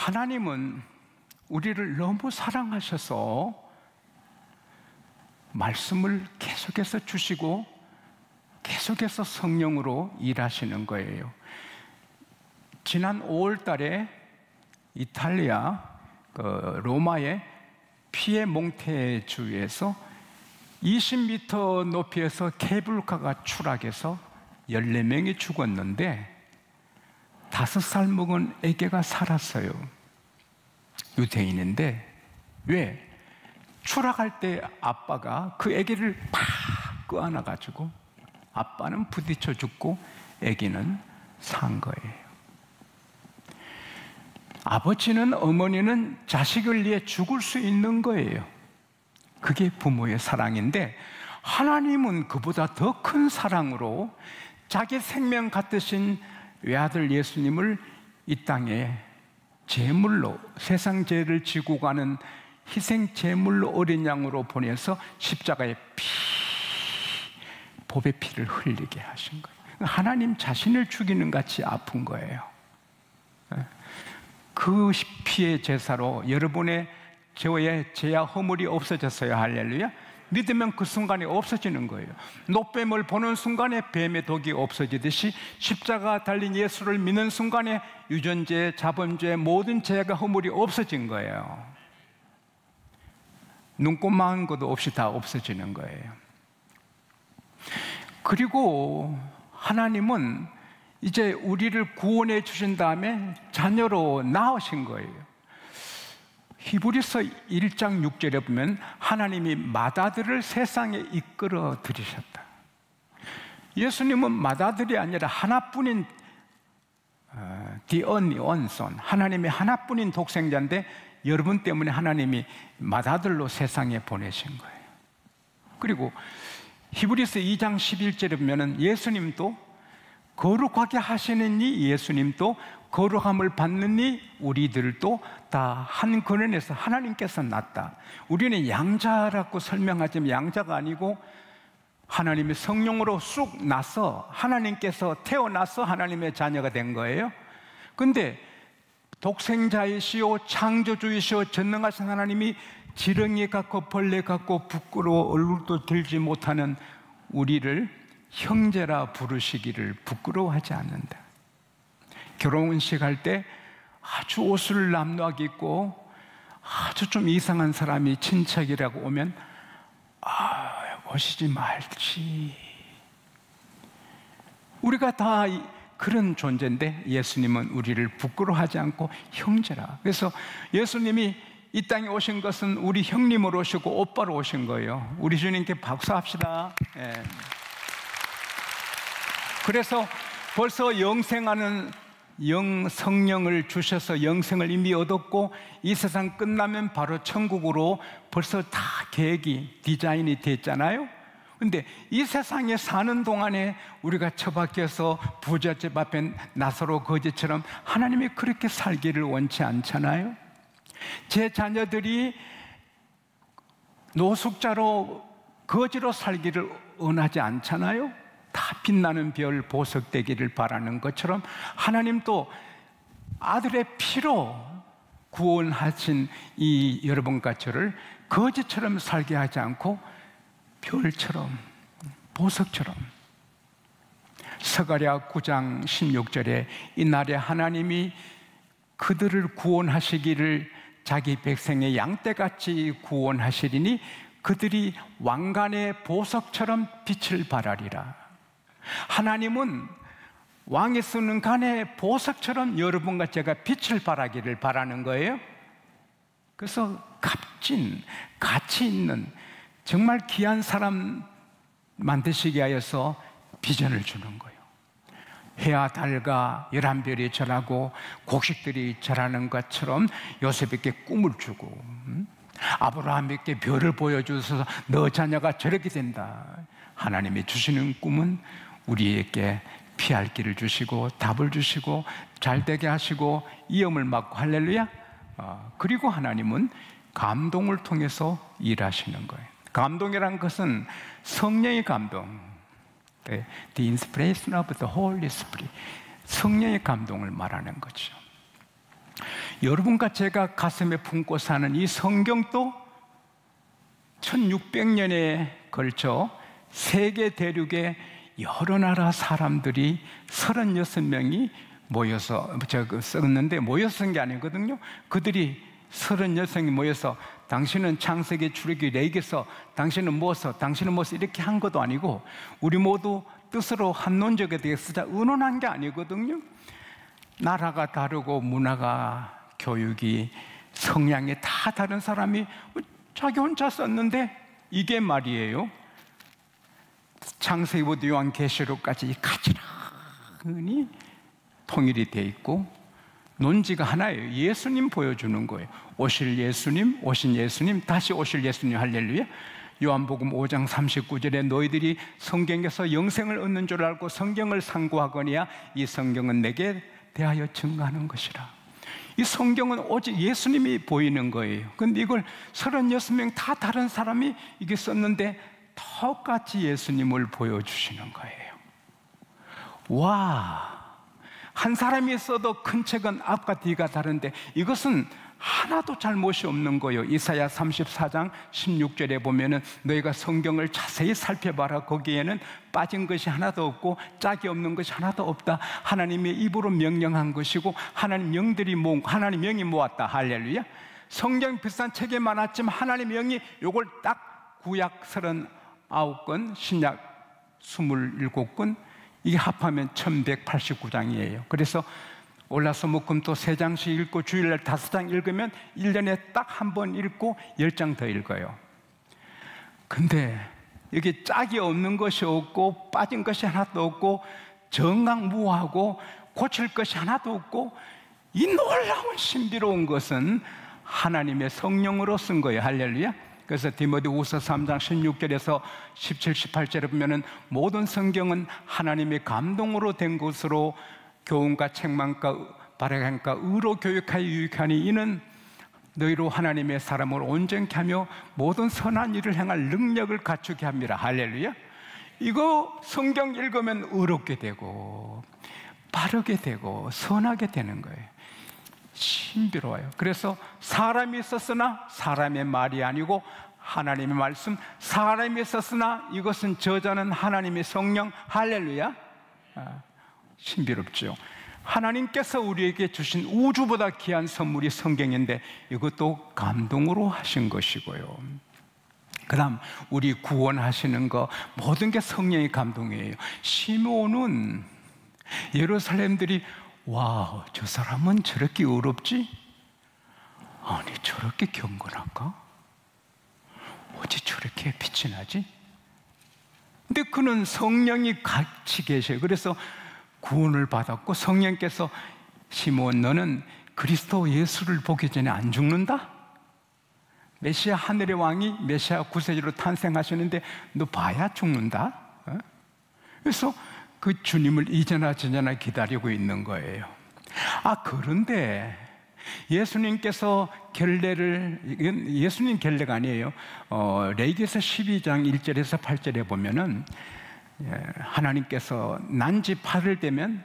하나님은 우리를 너무 사랑하셔서 말씀을 계속해서 주시고 계속해서 성령으로 일하시는 거예요. 지난 5월 달에 이탈리아 로마의 피에몽테주에서 20m 높이에서 케이블카가 추락해서 14명이 죽었는데 5살 먹은 아기가 살았어요. 유대인인데 왜? 추락할 때 아빠가 그 아기를 팍 끄안아가지고 아빠는 부딪혀 죽고 아기는 산 거예요. 아버지는, 어머니는 자식을 위해 죽을 수 있는 거예요. 그게 부모의 사랑인데 하나님은 그보다 더 큰 사랑으로 자기 생명 같으신 외아들 예수님을 이 땅에 제물로, 세상 죄를 지고 가는 희생 제물로 어린 양으로 보내서 십자가에 보배 피를 흘리게 하신 거예요. 하나님 자신을 죽이는 같이 아픈 거예요. 그 피의 제사로 여러분의 죄의 죄와 허물이 없어졌어요. 할렐루야. 믿으면 그 순간에 없어지는 거예요. 노뱀을 보는 순간에 뱀의 독이 없어지듯이 십자가 달린 예수를 믿는 순간에 유전죄, 자범죄, 모든 죄가 허물이 없어진 거예요. 눈곱만한 것도 없이 다 없어지는 거예요. 그리고 하나님은 이제 우리를 구원해 주신 다음에 자녀로 낳으신 거예요. 히브리서 1장 6절에 보면 하나님이 맏아들을 세상에 이끌어 들이셨다. 예수님은 맏아들이 아니라 하나뿐인 the only one son, 하나님의 하나뿐인 독생자인데 여러분 때문에 하나님이 맏아들로 세상에 보내신 거예요. 그리고 히브리서 2장 11절에 보면 예수님도 거룩하게 하시는 이 예수님도 거룩함을 받는 이 우리들도 다 한 근원에서 하나님께서 낳았다. 우리는 양자라고 설명하지만 양자가 아니고 하나님의 성령으로 쑥 나서 하나님께서 태어나서 하나님의 자녀가 된 거예요. 근데 독생자이시오 창조주이시오 전능하신 하나님이 지렁이 같고 벌레 같고 부끄러워 얼굴도 들지 못하는 우리를 형제라 부르시기를 부끄러워하지 않는다. 결혼식 할 때 아주 옷을 남루하게 입고 아주 좀 이상한 사람이 친척이라고 오면 오시지 말지. 우리가 다 그런 존재인데 예수님은 우리를 부끄러워하지 않고 형제라. 그래서 예수님이 이 땅에 오신 것은 우리 형님으로 오시고 오빠로 오신 거예요. 우리 주님께 박수합시다. 예. 그래서 벌써 영생하는 성령을 주셔서 영생을 이미 얻었고 이 세상 끝나면 바로 천국으로 벌써 다 계획이 디자인이 됐잖아요. 근데 이 세상에 사는 동안에 우리가 처박혀서 부잣집 앞에 나사로 거지처럼 하나님이 그렇게 살기를 원치 않잖아요. 제 자녀들이 노숙자로 거지로 살기를 원하지 않잖아요. 다 빛나는 별 보석되기를 바라는 것처럼 하나님도 아들의 피로 구원하신 이 여러분과 저를 거지처럼 살게 하지 않고 별처럼, 보석처럼. 스가랴 9장 16절에 이날에 하나님이 그들을 구원하시기를 자기 백성의 양떼같이 구원하시리니 그들이 왕관의 보석처럼 빛을 발하리라. 하나님은 왕이 쓰는 간의 보석처럼 여러분과 제가 빛을 발하기를 바라는 거예요. 그래서 값진, 가치 있는 정말 귀한 사람 만드시게 하여서 비전을 주는 거예요. 해와 달과 11별이 절하고 곡식들이 절하는 것처럼 요셉에게 꿈을 주고 아브라함에게 별을 보여주셔서 너 자녀가 저렇게 된다. 하나님이 주시는 꿈은 우리에게 피할 길을 주시고 답을 주시고 잘되게 하시고 위험을 막고 할렐루야. 그리고 하나님은 감동을 통해서 일하시는 거예요. 감동이란 것은 성령의 감동, The inspiration of the Holy Spirit, 성령의 감동을 말하는 거죠. 여러분과 제가 가슴에 품고 사는 이 성경도 1600년에 걸쳐 세계 대륙의 여러 나라 사람들이 36명이 모여서 썼는데, 모여서 쓴 게 아니거든요. 그들이 36명이 모여서 당신은 창세기, 출애굽기, 레위기서, 당신은 뭐서, 당신은 뭐서 이렇게 한 것도 아니고, 우리 모두 뜻으로 한론적에 대해 쓰자 의논한 게 아니거든요. 나라가 다르고 문화가, 교육이, 성향이 다 다른 사람이 자기 혼자 썼는데, 이게 말이에요, 창세기부터 요한계시록까지 가지런히 통일이 돼 있고 논지가 하나예요. 예수님 보여주는 거예요. 오실 예수님, 오신 예수님, 다시 오실 예수님. 할렐루야. 요한복음 5장 39절에 너희들이 성경에서 영생을 얻는 줄 알고 성경을 상고하거니와 이 성경은 내게 대하여 증거하는 것이라. 이 성경은 오직 예수님이 보이는 거예요. 근데 이걸 36명 다 다른 사람이 이게 썼는데 똑같이 예수님을 보여주시는 거예요. 와, 한 사람이 써도 큰 책은 앞과 뒤가 다른데 이것은 하나도 잘못이 없는 거예요. 이사야 34장 16절에 보면은 너희가 성경을 자세히 살펴봐라. 거기에는 빠진 것이 하나도 없고 짝이 없는 것이 하나도 없다. 하나님의 입으로 명령한 것이고 하나님 영들이 하나님 영이 모았다. 할렐루야. 성경 비슷한 책이 많았지만 하나님 영이 요걸 딱 구약 39권, 신약 27권, 이게 합하면 1189장이에요. 그래서 올라서 목금토 3장씩 읽고 주일날 5장 읽으면 1년에 딱 한 번 읽고 10장 더 읽어요. 근데 이게 짝이 없는 것이 없고 빠진 것이 하나도 없고 정강무하고 고칠 것이 하나도 없고 이 놀라운 신비로운 것은 하나님의 성령으로 쓴 거예요. 할렐루야. 그래서 디모데후서 3장 16절에서 17, 18절에 보면은 모든 성경은 하나님의 감동으로 된 것으로 교훈과 책망과 바라간과 의로 교육하여 유익하니 이는 너희로 하나님의 사람을 온전케 하며 모든 선한 일을 행할 능력을 갖추게 합니다. 할렐루야. 이거 성경 읽으면 의롭게 되고 바르게 되고 선하게 되는 거예요. 신비로워요. 그래서 사람이 썼으나 사람의 말이 아니고 하나님의 말씀, 사람이 썼으나 이것은 저자는 하나님의 성령. 할렐루야. 신비롭죠. 하나님께서 우리에게 주신 우주보다 귀한 선물이 성경인데 이것도 감동으로 하신 것이고요. 그 다음 우리 구원하시는 거 모든 게 성령의 감동이에요. 시므온은 예루살렘들이 와우, 저 사람은 저렇게 의롭지? 아니 저렇게 경건할까? 어찌 저렇게 빛이 나지? 근데 그는 성령이 같이 계셔요. 그래서 구원을 받았고 성령께서 시므온 너는 그리스도 예수를 보기 전에 안 죽는다? 메시아 하늘의 왕이 메시아 구세주로 탄생하시는데 너 봐야 죽는다? 그래서 그 주님을 이제나 저제나 기다리고 있는 거예요. 그런데 예수님께서 예수님 결례가 아니에요. 레위기서 12장 1절에서 8절에 보면은 하나님께서 난지 8일 되면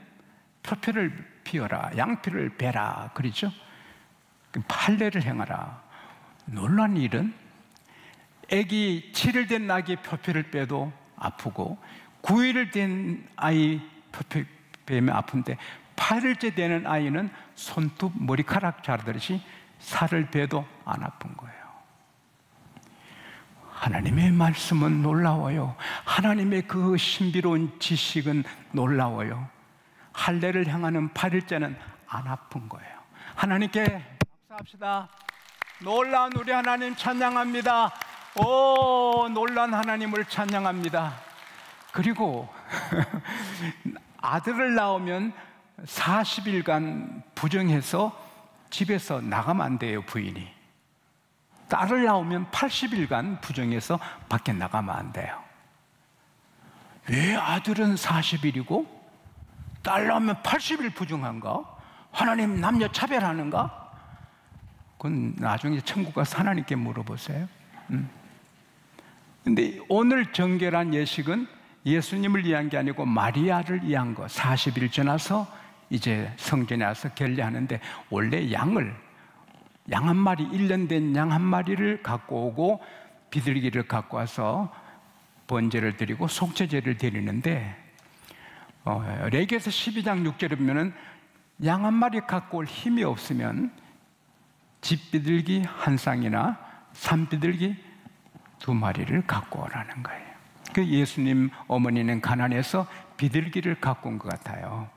표피를 피워라, 양피를 베라 그러죠. 판례를 행하라. 놀란 일은 애기 7일 된 낙이 표피를 빼도 아프고 9일 된 아이 표피 빼면 아픈데 8일째 되는 아이는 손톱 머리카락 자르듯이 살을 베도 안 아픈 거예요. 하나님의 말씀은 놀라워요. 하나님의 그 신비로운 지식은 놀라워요. 할례를 향하는 8일째는 안 아픈 거예요. 하나님께 박수합시다. 놀라운 우리 하나님 찬양합니다. 오, 놀라운 하나님을 찬양합니다. 그리고 아들을 낳으면 40일간 부정해서 집에서 나가면 안 돼요, 부인이. 딸을 낳으면 80일간 부정해서 밖에 나가면 안 돼요. 왜 아들은 40일이고 딸 낳으면 80일 부정한가? 하나님 남녀 차별하는가? 그건 나중에 천국 가서 하나님께 물어보세요. 근데 오늘 정결한 예식은 예수님을 위한 게 아니고 마리아를 위한 거. 40일 지나서 이제 성전에 와서 결례하는데, 원래 양 한 마리, 1년 된 양 한 마리를 갖고 오고 비둘기를 갖고 와서 번제를 드리고 속죄제를 드리는데, 레위기에서 12장 6절에 보면은 양 한 마리 갖고 올 힘이 없으면 집비둘기 한 쌍이나 산비둘기 2마리를 갖고 오라는 거예요. 그 예수님 어머니는 가난해서 비둘기를 갖고 온 것 같아요.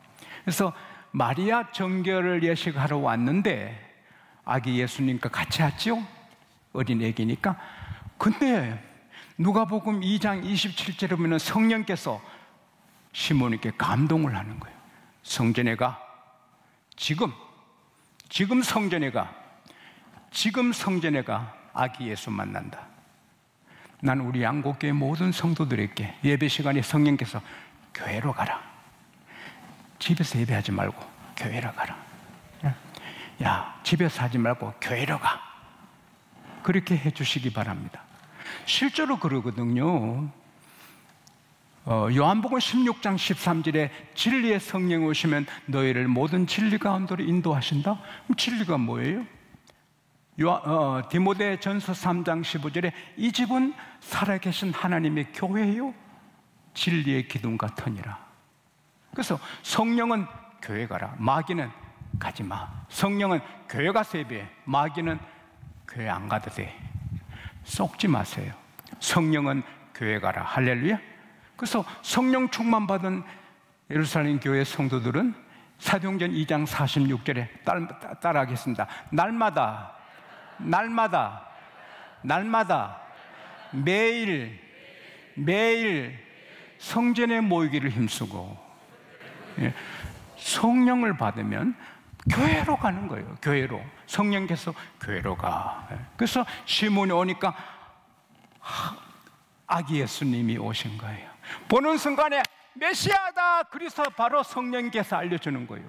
그래서 마리아 정결을 예식하러 왔는데 아기 예수님과 같이 왔죠? 어린 애기니까. 근데 누가복음 2장 27절에 보면 성령께서 시몬에게 감동을 하는 거예요. 성전에 가. 지금 성전에 가. 지금 성전에 가. 아기 예수 만난다. 난 우리 양곡교회 모든 성도들에게 예배 시간에 성령께서 교회로 가라. 집에서 예배하지 말고 교회로 가라. 야, 집에서 하지 말고 교회로 가. 그렇게 해주시기 바랍니다. 실제로 그러거든요. 요한복음 16장 13절에 진리의 성령이 오시면 너희를 모든 진리 가운데로 인도하신다. 그럼 진리가 뭐예요? 디모데전서 3장 15절에 이 집은 살아계신 하나님의 교회요 진리의 기둥 같으니라. 그래서 성령은 교회 가라. 마귀는 가지 마. 성령은 교회 가서 예배해. 마귀는 교회 안 가도 돼. 속지 마세요. 성령은 교회 가라. 할렐루야. 그래서 성령 충만 받은 예루살렘 교회 성도들은 사도행전 2장 46절에 따라하겠습니다. 날마다 매일 성전에 모이기를 힘쓰고, 성령을 받으면 교회로 가는 거예요. 교회로. 성령께서 교회로 가. 그래서 시몬이 오니까 아기 예수님이 오신 거예요. 보는 순간에 메시아다! 그래서 바로 성령께서 알려주는 거예요.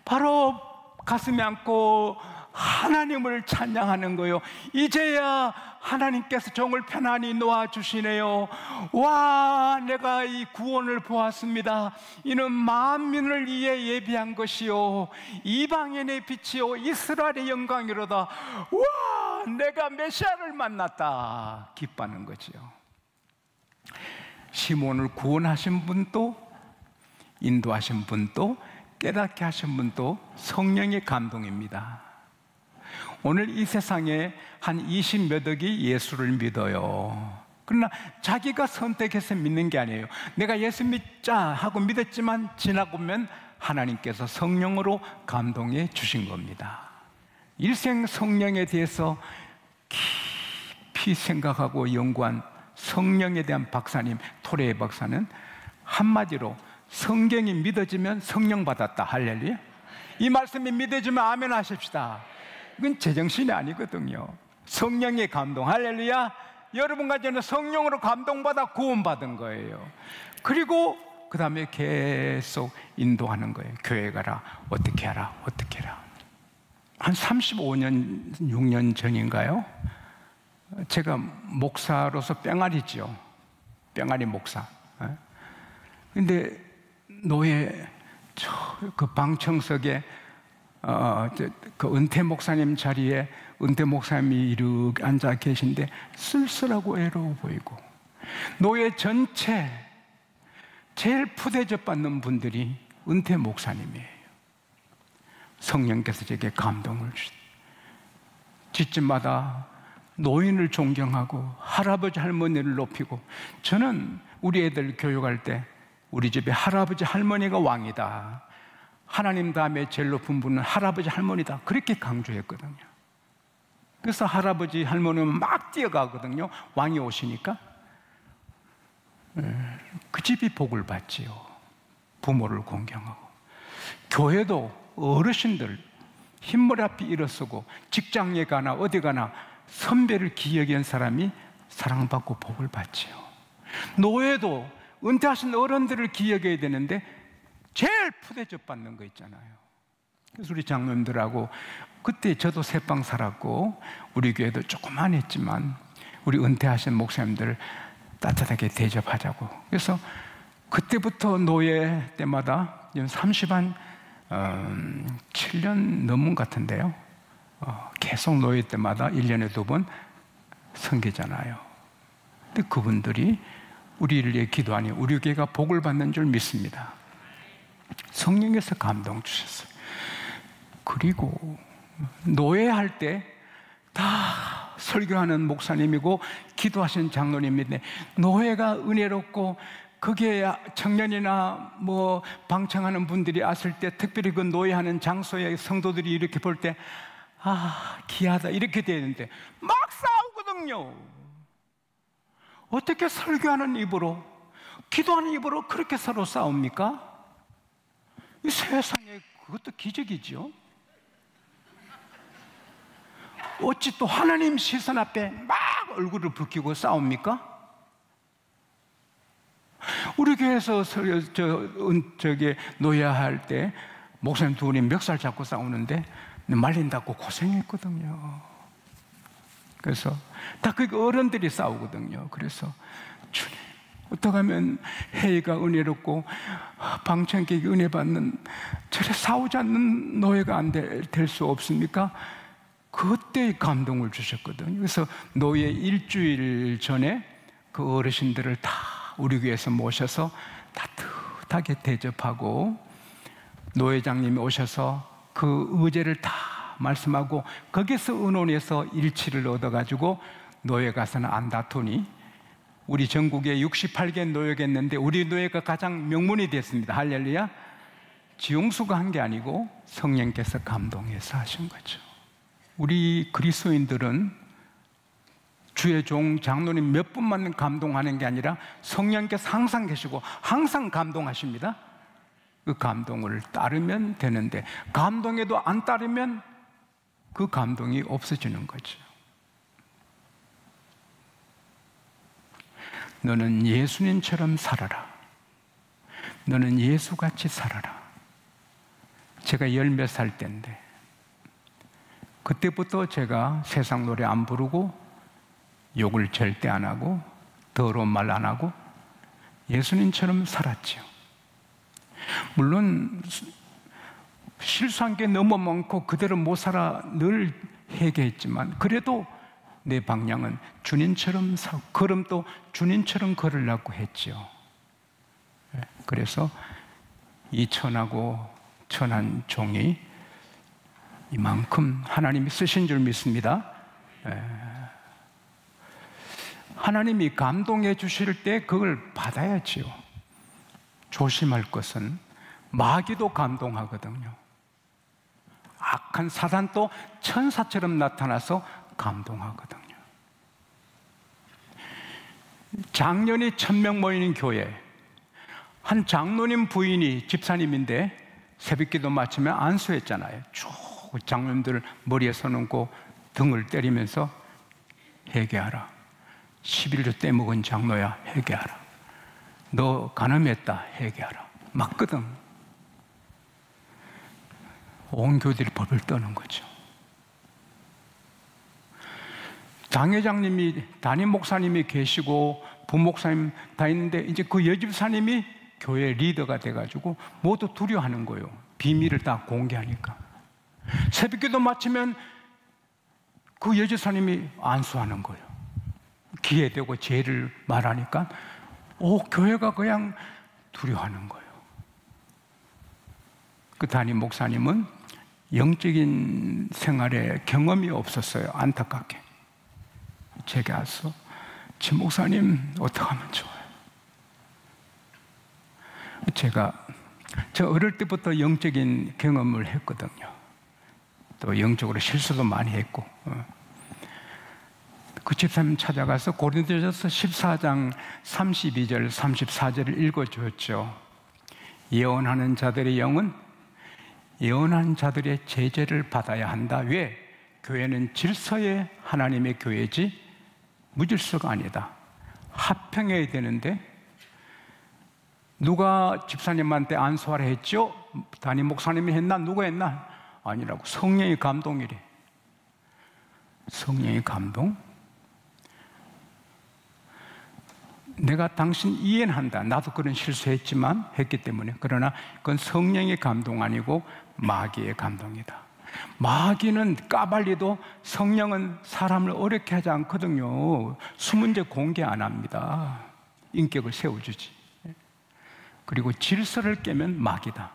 바로 가슴에 안고 하나님을 찬양하는 거예요. 이제야 하나님께서 종을 편안히 놓아주시네요. 와, 내가 이 구원을 보았습니다. 이는 만민을 위해 예비한 것이요 이방인의 빛이요 이스라엘의 영광이로다. 와, 내가 메시아를 만났다. 기뻐하는 거지요. 시몬을 구원하신 분도, 인도하신 분도, 깨닫게 하신 분도 성령의 감동입니다. 오늘 이 세상에 한 20몇억이 예수를 믿어요. 그러나 자기가 선택해서 믿는 게 아니에요. 내가 예수 믿자 하고 믿었지만 지나고 보면 하나님께서 성령으로 감동해 주신 겁니다. 일생 성령에 대해서 깊이 생각하고 연구한 성령에 대한 박사님, 토레 박사는 한마디로 성경이 믿어지면 성령 받았다. 할렐루야. 이 말씀이 믿어지면 아멘 하십시다. 이건 제정신이 아니거든요. 성령의 감동. 할렐루야. 여러분과 저는 성령으로 감동받아 구원받은 거예요. 그리고 그 다음에 계속 인도하는 거예요. 교회 가라. 어떻게 하라. 어떻게 해라. 한 35년, 6년 전인가요? 제가 목사로서 뺑아리죠. 뺑아리 목사. 근데 노예 그 방청석에 그 은퇴 목사님 자리에 은퇴 목사님이 이렇게 앉아 계신데 쓸쓸하고 외로워 보이고, 노예 전체 제일 푸대접 받는 분들이 은퇴 목사님이에요. 성령께서 제게 감동을 주신, 집집마다 노인을 존경하고 할아버지 할머니를 높이고, 저는 우리 애들 교육할 때 우리 집에 할아버지 할머니가 왕이다, 하나님 다음에 제일 높은 분은 할아버지 할머니다, 그렇게 강조했거든요. 그래서 할아버지 할머니는 막 뛰어가거든요. 왕이 오시니까. 그 집이 복을 받지요. 부모를 공경하고. 교회도 어르신들 흰머리앞이 일어서고 직장에 가나 어디 가나 선배를 기억한 사람이 사랑받고 복을 받지요. 노예도 은퇴하신 어른들을 기억해야 되는데 제일 푸대접 받는 거 있잖아요. 그래서 우리 장로님들하고, 그때 저도 새빵 살았고 우리 교회도 조그만 했지만 우리 은퇴하신 목사님들 따뜻하게 대접하자고. 그래서 그때부터 노예 때마다 30한 7년 넘은 것 같은데요. 계속 노예 때마다 1년에 2번 섬기잖아요. 근데 그분들이 우리를 위해 기도하니 우리 교회가 복을 받는 줄 믿습니다. 성령께서 감동 주셨어요. 그리고 노예할 때 다 설교하는 목사님이고 기도하시는 장로님인데 노예가 은혜롭고 거기에 청년이나 뭐 방청하는 분들이 왔을 때 특별히 그 노예하는 장소에 성도들이 이렇게 볼 때 귀하다 이렇게 되는데 막 싸우거든요. 어떻게 설교하는 입으로 기도하는 입으로 그렇게 서로 싸웁니까? 이 세상에 그것도 기적이죠. 어찌 또 하나님 시선 앞에 막 얼굴을 붉히고 싸웁니까? 우리 교회에서 노예할 때 목사님 두 분이 멱살 잡고 싸우는데 말린다고 고생했거든요. 그래서 다 그 어른들이 싸우거든요. 그래서 주님, 어떻게 하면 회의가 은혜롭고 방청객이 은혜 받는 저래 싸우지 않는 노예가 안 될 수 없습니까? 그때 감동을 주셨거든요. 그래서 노예 일주일 전에 그 어르신들을 다 우리 교회에서 모셔서 따뜻하게 대접하고 노회장님이 오셔서 그 의제를 다 말씀하고 거기서 의논해서 일치를 얻어가지고 노예 가서는 안 다투니 우리 전국에 68개 노예가 있는데 우리 노예가 가장 명문이 됐습니다. 할렐루야. 지용수가 한 게 아니고 성령께서 감동해서 하신 거죠. 우리 그리스도인들은 주의 종 장로님 몇 분만 감동하는 게 아니라 성령께서 항상 계시고 항상 감동하십니다. 그 감동을 따르면 되는데 감동에도 안 따르면 그 감동이 없어지는 거죠. 너는 예수님처럼 살아라. 너는 예수같이 살아라. 제가 10몇 살 때인데 그때부터 제가 세상 노래 안 부르고 욕을 절대 안 하고 더러운 말 안 하고 예수님처럼 살았지요. 물론 실수한 게 너무 많고 그대로 못 살아 늘 회개했지만 그래도 내 방향은 주님처럼 걸음도 주님처럼 걸으려고 했지요. 그래서 이 천하고 천한 종이 이만큼 하나님이 쓰신 줄 믿습니다. 하나님이 감동해 주실 때 그걸 받아야지요. 조심할 것은 마귀도 감동하거든요. 악한 사단도 천사처럼 나타나서 감동하거든요. 장년이 1000명 모이는 교회, 한 장로님 부인이 집사님인데 새벽기도 마치면 안수했잖아요. 쭉 장로님들 머리에 서놓고 등을 때리면서 회개하라. 11조 떼먹은 장로야, 회개하라. 너 간음했다, 회개하라. 맞거든. 온 교들이 벌벌 떠는 거죠. 장회장님이, 담임 목사님이 계시고 부목사님 다 있는데 이제 그 여집사님이 교회 리더가 돼가지고 모두 두려워하는 거예요. 비밀을 다 공개하니까. 새벽기도 마치면 그 여집사님이 안수하는 거예요. 귀에 대고 죄를 말하니까 교회가 그냥 두려워하는 거예요. 그 담임 목사님은 영적인 생활에 경험이 없었어요. 안타깝게. 제가 와서 지 목사님 어떻게 하면 좋아요? 저 어릴 때부터 영적인 경험을 했거든요. 또 영적으로 실수도 많이 했고 그 집사님 찾아가서 고린도전서 14장 32절 34절을 읽어주었죠. 예언하는 자들의 영은 예언하는 자들의 제재를 받아야 한다. 왜? 교회는 질서의 하나님의 교회지 무질서가 아니다. 합평해야 되는데 누가 집사님한테 안수하라 했죠? 담임 목사님이 했나? 누가 했나? 아니라고. 성령의 감동이래. 성령의 감동? 내가 당신 이해는 한다. 나도 그런 실수했지만 했기 때문에. 그러나 그건 성령의 감동 아니고 마귀의 감동이다. 마귀는 까발리도 성령은 사람을 어렵게 하지 않거든요. 수문제 공개 안 합니다. 인격을 세워주지. 그리고 질서를 깨면 마귀다.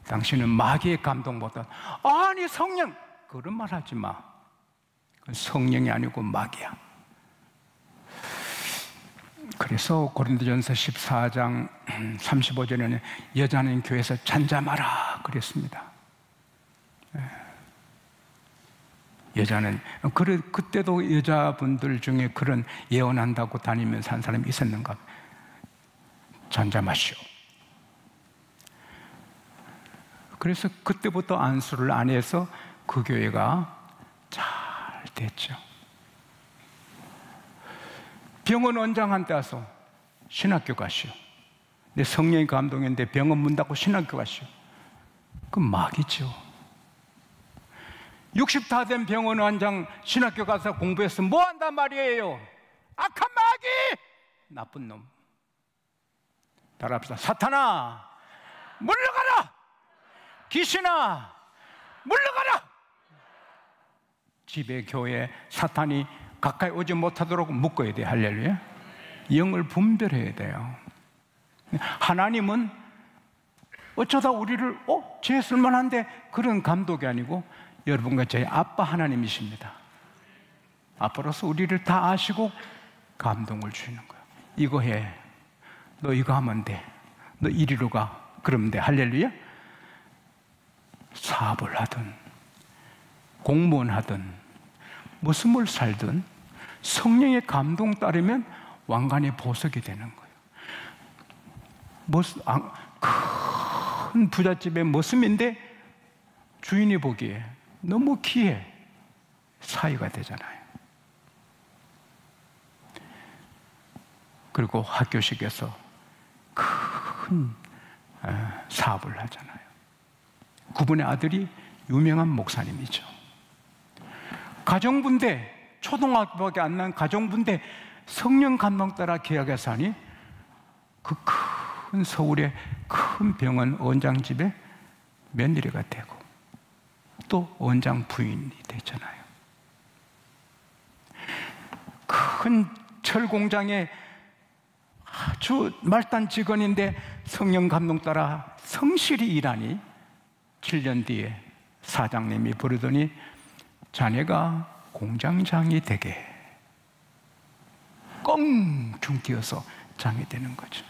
당신은 마귀의 감동보다 아니 성령 그런 말 하지 마. 그건 성령이 아니고 마귀야. 그래서 고린도전서 14장 35절에는 여자는 교회에서 잠잠하라 그랬습니다. 여자는 그때도 여자분들 중에 그런 예언한다고 다니면서 한 사람이 있었는가? 잠잠하시오. 그래서 그때부터 안수를 안 해서 그 교회가 잘 됐죠. 병원 원장한테 와서 신학교 가시오. 내 성령이 감동했는데 병원 문 닫고 신학교 가시오. 그건 마귀죠. 60 다 된 병원 원장 신학교 가서 공부해서 뭐 한단 말이에요? 악한 마귀! 나쁜 놈. 따라합시다. 사탄아, 물러가라! 귀신아, 물러가라! 집에 교회에 사탄이 가까이 오지 못하도록 묶어야 돼요. 할렐루야. 영을 분별해야 돼요. 하나님은 어쩌다 우리를 죄 쓸만한데 그런 감독이 아니고 여러분과 저희 아빠 하나님이십니다. 아빠로서 우리를 다 아시고 감동을 주시는 거예요. 이거 해. 너 이거 하면 돼. 너 이리로 가. 그러면 돼. 할렐루야. 사업을 하든 공무원 하든 무슨 뭘 살든 성령의 감동 따르면 왕관의 보석이 되는 거예요. 큰 부잣집의 모습인데 주인이 보기에 너무 귀해. 사위가 되잖아요. 그리고 학교식에서 큰 사업을 하잖아요. 그분의 아들이 유명한 목사님이죠. 가정분대, 초등학교밖에 안 난 가정분대 성령 감동 따라 계약해서 하니 그 큰 서울의 큰 병원 원장집에 며느리가 되고 또 원장 부인이 되잖아요. 큰 철공장에 아주 말단 직원인데 성령 감동 따라 성실히 일하니 7년 뒤에 사장님이 부르더니 자네가 공장장이 되게 껑충 뛰어서 장이 되는 거죠.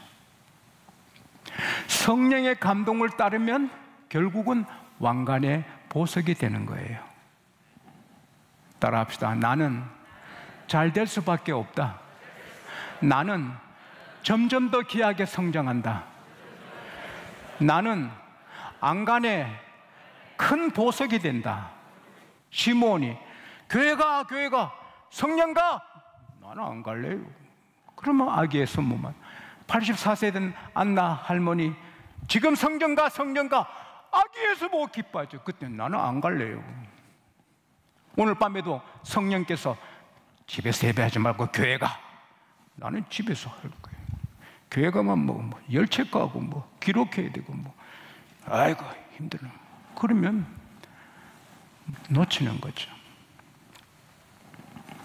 성령의 감동을 따르면 결국은 왕관의 보석이 되는 거예요. 따라합시다. 나는 잘 될 수밖에 없다. 나는 점점 더 귀하게 성장한다. 나는 안간에 큰 보석이 된다. 시므온이 교회가 성령가? 나는 안 갈래요. 그러면 아기의 손모만 84세 된 안나 할머니 지금 성령가 아기에서 뭐 기뻐하죠. 그때 나는 안 갈래요. 오늘 밤에도 성령께서 집에서 예배하지 말고 교회 가. 나는 집에서 할 거예요. 교회 가면 뭐 열책 가고 뭐 기록해야 되고 뭐 아이고 힘들어. 그러면 놓치는 거죠.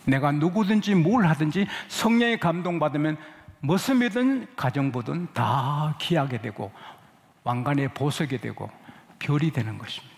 내가 누구든지 뭘 하든지 성령의 감동받으면 무엇이든 가정보든 다 귀하게 되고 왕관의 보석이 되고 별이 되는 것입니다.